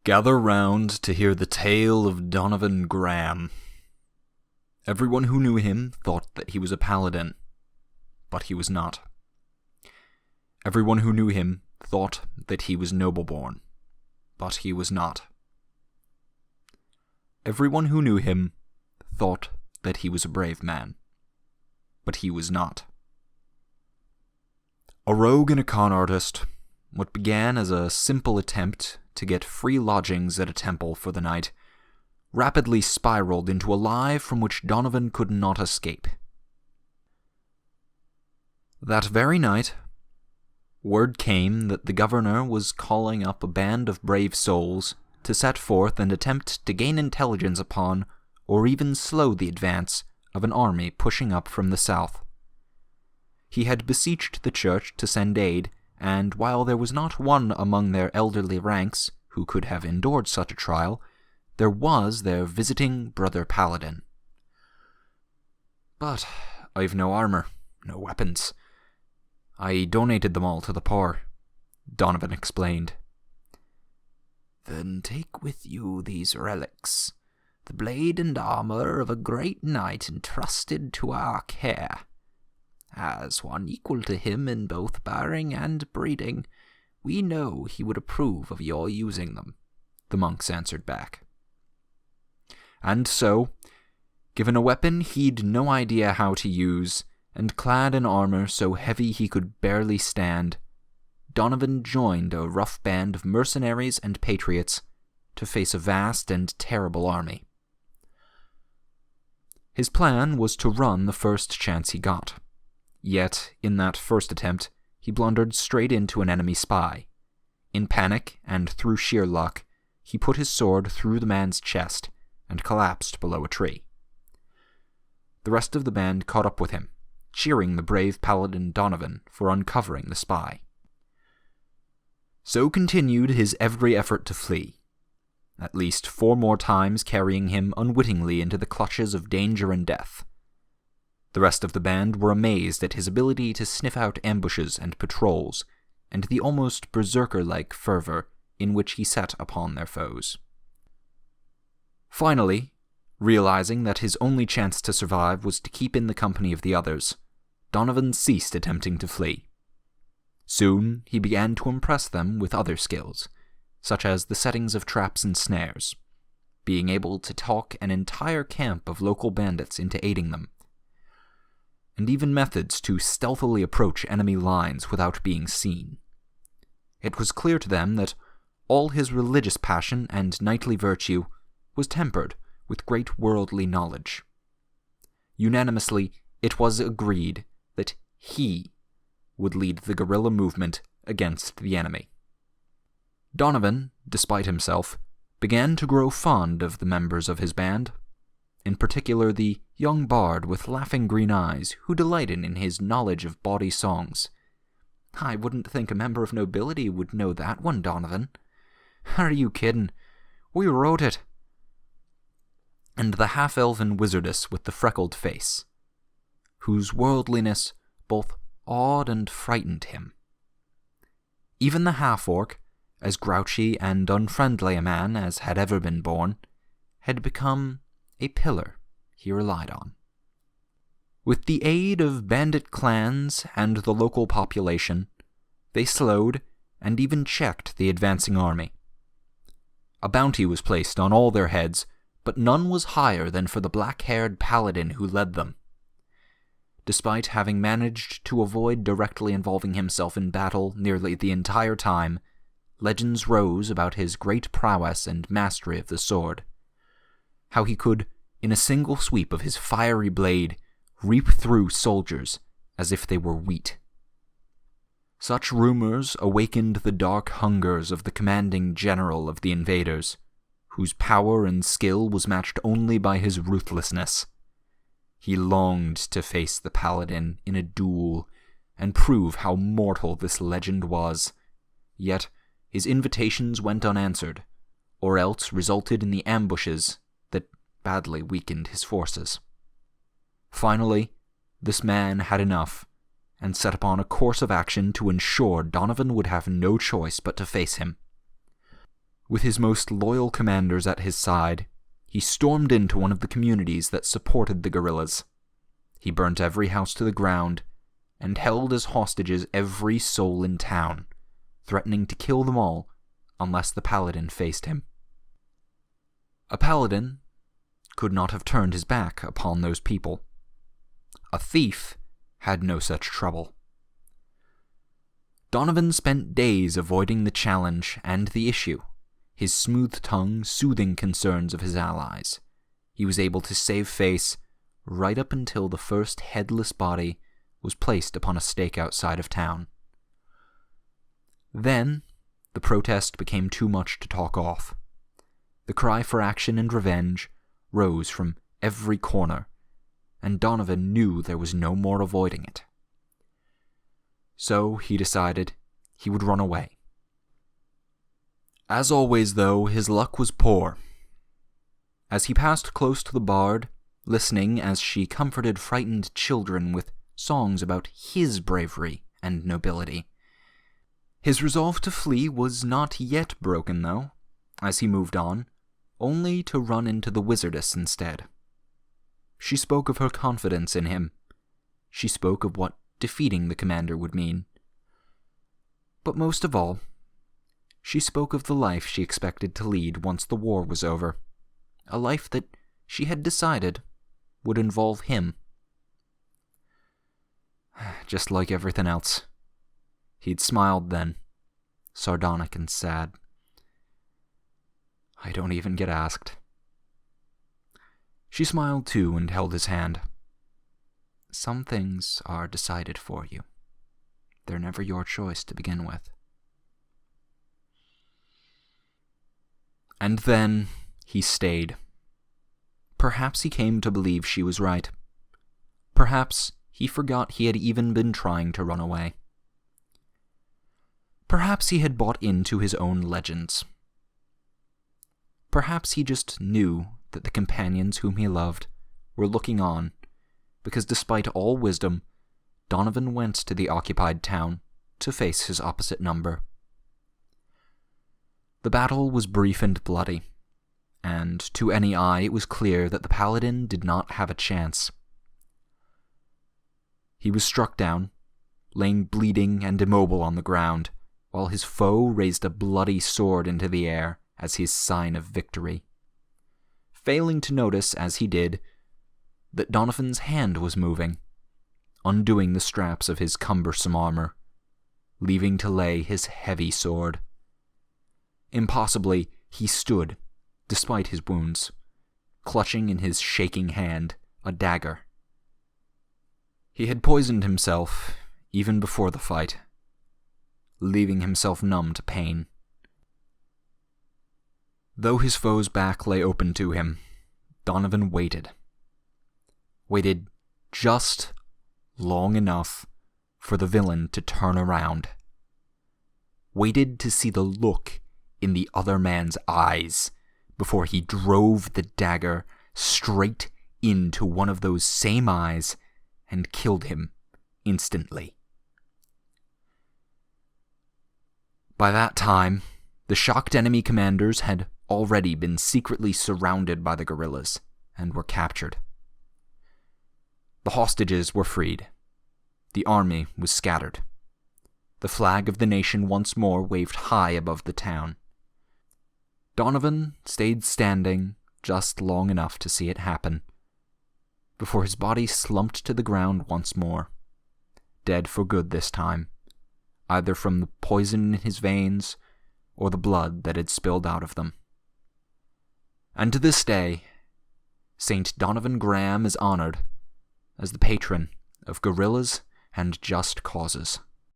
Gather round to hear the tale of Donovan Graham. Everyone who knew him thought that he was a paladin, but he was not. Everyone who knew him thought that he was noble-born, but he was not. Everyone who knew him thought that he was a brave man, but he was not. A rogue and a con artist, what began as a simple attempt to get free lodgings at a temple for the night, rapidly spiraled into a lie from which Donovan could not escape. That very night, word came that the governor was calling up a band of brave souls to set forth and attempt to gain intelligence upon, or even slow the advance, of an army pushing up from the south. He had beseeched the church to send aid, and while there was not one among their elderly ranks who could have endured such a trial, there was their visiting brother paladin. "But I've no armor, no weapons. I donated them all to the poor," Donovan explained. "Then take with you these relics, the blade and armor of a great knight entrusted to our care. As one equal to him in both bearing and breeding, we know he would approve of your using them," the monks answered back. And so, given a weapon he'd no idea how to use, and clad in armor so heavy he could barely stand, Donovan joined a rough band of mercenaries and patriots to face a vast and terrible army. His plan was to run the first chance he got. Yet, in that first attempt, he blundered straight into an enemy spy. In panic, and through sheer luck, he put his sword through the man's chest and collapsed below a tree. The rest of the band caught up with him, cheering the brave paladin Donovan for uncovering the spy. So continued his every effort to flee, at least 4 more times carrying him unwittingly into the clutches of danger and death. The rest of the band were amazed at his ability to sniff out ambushes and patrols, and the almost berserker-like fervor in which he set upon their foes. Finally, realizing that his only chance to survive was to keep in the company of the others, Donovan ceased attempting to flee. Soon he began to impress them with other skills, such as the settings of traps and snares, being able to talk an entire camp of local bandits into aiding them, and even methods to stealthily approach enemy lines without being seen. It was clear to them that all his religious passion and knightly virtue was tempered with great worldly knowledge. Unanimously, it was agreed that he would lead the guerrilla movement against the enemy. Donovan, despite himself, began to grow fond of the members of his band, in particular the young bard with laughing green eyes who delighted in his knowledge of bawdy songs. "I wouldn't think a member of nobility would know that one, Donovan." "Are you kiddin'? We wrote it." And the half-elven wizardess with the freckled face, whose worldliness both awed and frightened him. Even the half-orc, as grouchy and unfriendly a man as had ever been born, had become a pillar he relied on. With the aid of bandit clans and the local population, they slowed and even checked the advancing army. A bounty was placed on all their heads, but none was higher than for the black-haired paladin who led them. Despite having managed to avoid directly involving himself in battle nearly the entire time, legends rose about his great prowess and mastery of the sword. How he could, in a single sweep of his fiery blade, reap through soldiers as if they were wheat. Such rumors awakened the dark hungers of the commanding general of the invaders, whose power and skill was matched only by his ruthlessness. He longed to face the paladin in a duel and prove how mortal this legend was, yet his invitations went unanswered, or else resulted in the ambushes that badly weakened his forces. Finally, this man had enough, and set upon a course of action to ensure Donovan would have no choice but to face him. With his most loyal commanders at his side, he stormed into one of the communities that supported the guerrillas. He burnt every house to the ground and held as hostages every soul in town, threatening to kill them all unless the paladin faced him. A paladin could not have turned his back upon those people. A thief had no such trouble. Donovan spent days avoiding the challenge and the issue, his smooth tongue soothing concerns of his allies. He was able to save face right up until the first headless body was placed upon a stake outside of town. Then, the protest became too much to talk off. The cry for action and revenge rose from every corner, and Donovan knew there was no more avoiding it. So he decided he would run away. As always, though, his luck was poor. As he passed close to the bard, listening as she comforted frightened children with songs about his bravery and nobility, his resolve to flee was not yet broken, though, as he moved on, only to run into the wizardess instead. She spoke of her confidence in him. She spoke of what defeating the commander would mean. But most of all, she spoke of the life she expected to lead once the war was over, a life that she had decided would involve him. Just like everything else. He'd smiled then, sardonic and sad. I don't even get asked. She smiled too and held his hand. Some things are decided for you. They're never your choice to begin with. And then he stayed. Perhaps he came to believe she was right. Perhaps he forgot he had even been trying to run away. Perhaps he had bought into his own legends. Perhaps he just knew that the companions whom he loved were looking on, because despite all wisdom, Donovan went to the occupied town to face his opposite number. The battle was brief and bloody, and to any eye it was clear that the paladin did not have a chance. He was struck down, laying bleeding and immobile on the ground, while his foe raised a bloody sword into the air as his sign of victory, failing to notice as he did that Donovan's hand was moving, undoing the straps of his cumbersome armor, leaving to lay his heavy sword. Impossibly, he stood, despite his wounds, clutching in his shaking hand a dagger. He had poisoned himself even before the fight, leaving himself numb to pain. Though his foe's back lay open to him, Donovan waited. Waited just long enough for the villain to turn around. Waited to see the look in the other man's eyes before he drove the dagger straight into one of those same eyes and killed him instantly. By that time, the shocked enemy commanders had already been secretly surrounded by the guerrillas and were captured. The hostages were freed. The army was scattered. The flag of the nation once more waved high above the town. Donovan stayed standing just long enough to see it happen, before his body slumped to the ground once more, dead for good this time, either from the poison in his veins or the blood that had spilled out of them. And to this day, St. Donovan Graham is honored as the patron of guerrillas and just causes.